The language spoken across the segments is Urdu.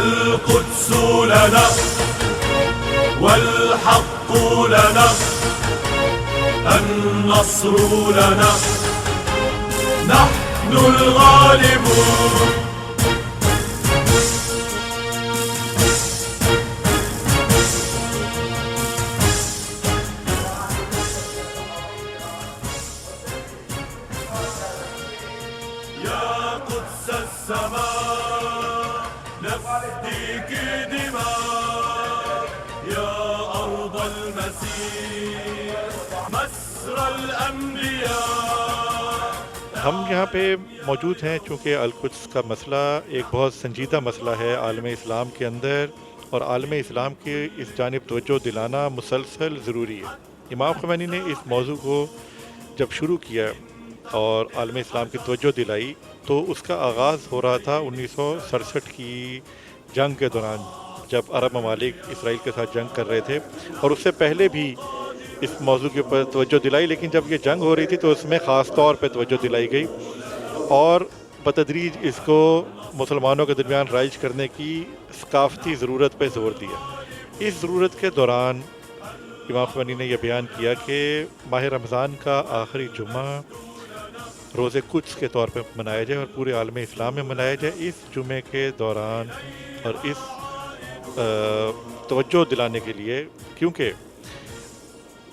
القدس لنا والحق لنا النصر لنا نحن الغالبون. ہم یہاں پہ موجود ہیں چونکہ القدس کا مسئلہ ایک بہت سنجیدہ مسئلہ ہے عالم اسلام کے اندر، اور عالم اسلام کی اس جانب توجہ دلانا مسلسل ضروری ہے. امام خمینی نے اس موضوع کو جب شروع کیا اور عالم اسلام کی توجہ دلائی تو اس کا آغاز ہو رہا تھا 1967 کی جنگ کے دوران، جب عرب ممالک اسرائیل کے ساتھ جنگ کر رہے تھے، اور اس سے پہلے بھی اس موضوع کے اوپر توجہ دلائی، لیکن جب یہ جنگ ہو رہی تھی تو اس میں خاص طور پہ توجہ دلائی گئی اور بتدریج اس کو مسلمانوں کے درمیان رائج کرنے کی ثقافتی ضرورت پہ زور دیا. اس ضرورت کے دوران امام خمینی نے یہ بیان کیا کہ ماہ رمضان کا آخری جمعہ روز قدس کے طور پہ منایا جائے اور پورے عالم اسلام میں منایا جائے. اس جمعے کے دوران اور اس توجہ دلانے کے لیے، کیونکہ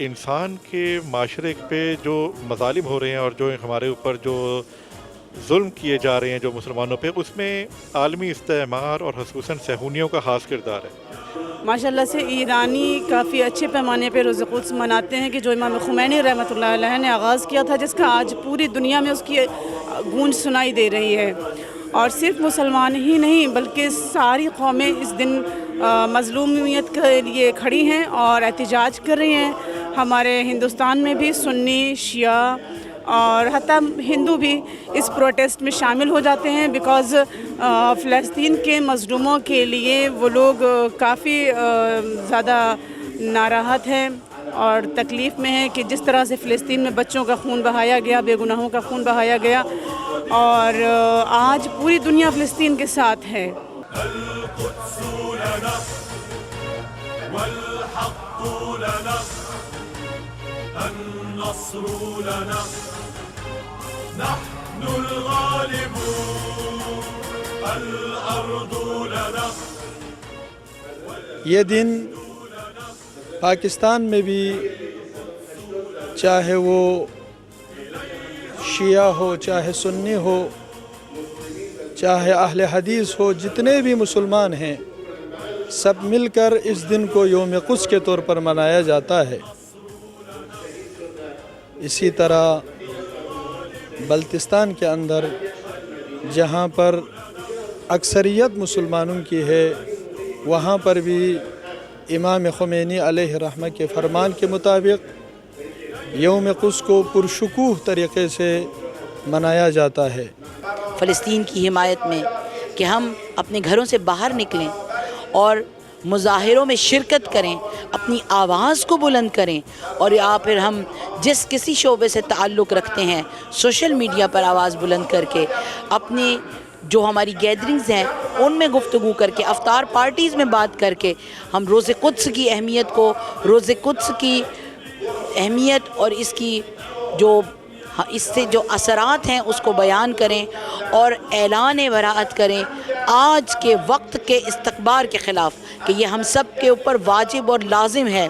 انسان کے معاشرے پہ جو مظالم ہو رہے ہیں اور جو ہمارے اوپر جو ظلم کیے جا رہے ہیں جو مسلمانوں پہ، اس میں عالمی استعمار اور خصوصاً صہیونیوں کا خاص کردار ہے. ماشاءاللہ سے ایرانی کافی اچھے پیمانے پہ روز قدس مناتے ہیں کہ جو امام خمینی رحمۃ اللہ علیہ نے آغاز کیا تھا، جس کا آج پوری دنیا میں اس کی گونج سنائی دے رہی ہے. اور صرف مسلمان ہی نہیں بلکہ ساری قومیں اس دن مظلومیت کے لیے کھڑی ہیں اور احتجاج کر رہی ہیں. ہمارے ہندوستان میں بھی سنی، شیعہ اور حتیٰ ہندو بھی اس پروٹیسٹ میں شامل ہو جاتے ہیں، بیکاز فلسطین کے مظلوموں کے لیے وہ لوگ کافی زیادہ ناراحت ہیں اور تکلیف میں ہیں کہ جس طرح سے فلسطین میں بچوں کا خون بہایا گیا، بے گناہوں کا خون بہایا گیا، اور آج پوری دنیا فلسطین کے ساتھ ہے. القدس لنا والحق لنا النصر لنا نحن الغالبون الأرض لنا. یہ دن پاکستان میں بھی چاہے وہ شیعہ ہو، چاہے سنی ہو، چاہے اہل حدیث ہو، جتنے بھی مسلمان ہیں سب مل کر اس دن کو یوم قدس کے طور پر منایا جاتا ہے. اسی طرح بلتستان کے اندر جہاں پر اکثریت مسلمانوں کی ہے، وہاں پر بھی امام خمینی علیہ رحمہ کے فرمان کے مطابق یوم قدس کو پرشکوہ طریقے سے منایا جاتا ہے. فلسطین کی حمایت میں کہ ہم اپنے گھروں سے باہر نکلیں اور مظاہروں میں شرکت کریں، اپنی آواز کو بلند کریں، اور یا پھر ہم جس کسی شعبے سے تعلق رکھتے ہیں سوشل میڈیا پر آواز بلند کر کے، اپنی جو ہماری گیدرنگز ہیں ان میں گفتگو کر کے، افطار پارٹیز میں بات کر کے ہم روز قدس کی اہمیت کو، روز قدس کی اہمیت اور اس کی جو اس سے جو اثرات ہیں اس کو بیان کریں اور اعلان براءت کریں آج کے وقت کے استکبار کے خلاف، کہ یہ ہم سب کے اوپر واجب اور لازم ہے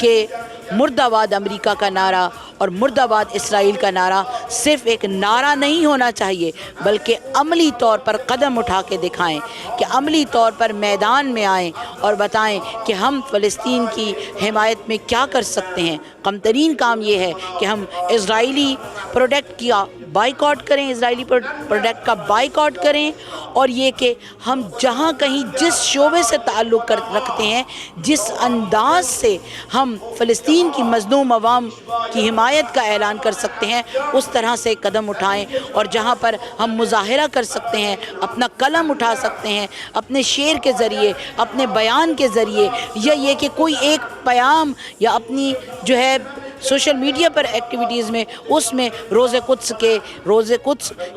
کہ مرد آباد امریکہ کا نعرہ اور مرد آباد اسرائیل کا نعرہ صرف ایک نعرہ نہیں ہونا چاہیے، بلکہ عملی طور پر قدم اٹھا کے دکھائیں، کہ عملی طور پر میدان میں آئیں اور بتائیں کہ ہم فلسطین کی حمایت میں کیا کر سکتے ہیں. کم ترین کام یہ ہے کہ ہم اسرائیلی پروڈکٹ کا بائیکاٹ کریں، اسرائیلی پروڈکٹ کا بائیکاٹ کریں، اور یہ کہ ہم جہاں کہیں جس شعبے سے تعلق رکھتے ہیں، جس انداز سے ہم فلسطین کی مظلوم عوام کی حمایت کا اعلان کر سکتے ہیں اس طرح سے قدم اٹھائیں، اور جہاں پر ہم مظاہرہ کر سکتے ہیں، اپنا قلم اٹھا سکتے ہیں، اپنے شعر کے ذریعے، اپنے بیان کے ذریعے، یا یہ کہ کوئی ایک پیام یا اپنی جو ہے سوشل میڈیا پر ایکٹیویٹیز میں اس میں روز قدس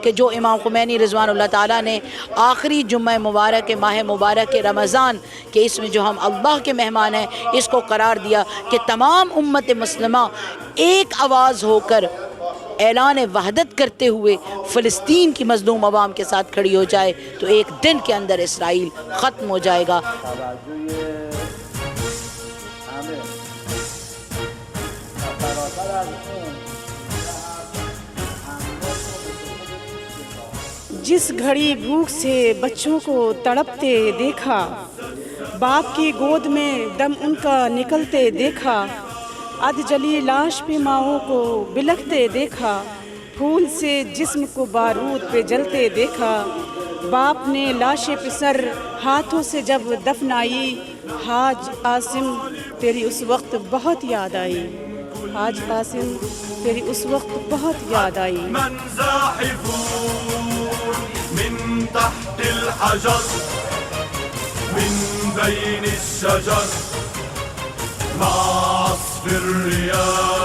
کے جو امام خمینی رضوان اللہ تعالیٰ نے آخری جمعہ مبارک ماہ مبارک رمضان کہ اس میں جو ہم اللہ کے مہمان ہیں اس کو قرار دیا کہ تمام امت مسلمہ ایک آواز ہو کر اعلان وحدت کرتے ہوئے فلسطین کی مظلوم عوام کے ساتھ کھڑی ہو جائے تو ایک دن کے اندر اسرائیل ختم ہو جائے گا. جس گھڑی بھوک سے بچوں کو تڑپتے دیکھا، باپ کی گود میں دم ان کا نکلتے دیکھا، ادھ جلی لاش پہ ماؤں کو بلکتے دیکھا، پھول سے جسم کو بارود پہ جلتے دیکھا، باپ نے لاش پہ سر ہاتھوں سے جب دفنائی، حاج قاسم تیری اس وقت بہت یاد آئی، حاج قاسم تیری اس وقت بہت یاد آئی. من زاحفون من تحت الحجر من بين الشجر مع عصف الرياح